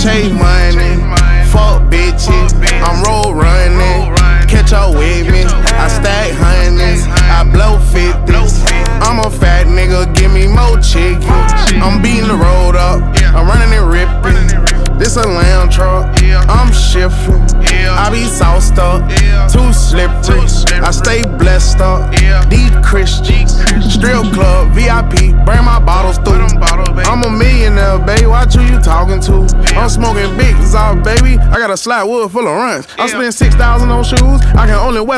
chase money, fuck bitches, I'm road running. Catch up with me, I stack hundreds, I blow 50s. I'm a fat nigga, give me more chicken. I'm beating the road up, I'm running and ripping. This a lamb truck, I'm shifting. I be sauced up, too slippery. I stay blessed up, these Christians. Strip club, VIP, bring my bottles through. I'm a millionaire, baby, watch who you talking to. I'm smoking big off, baby. I got a slap wood full of runs. I spend $6,000 on shoes, I can only wear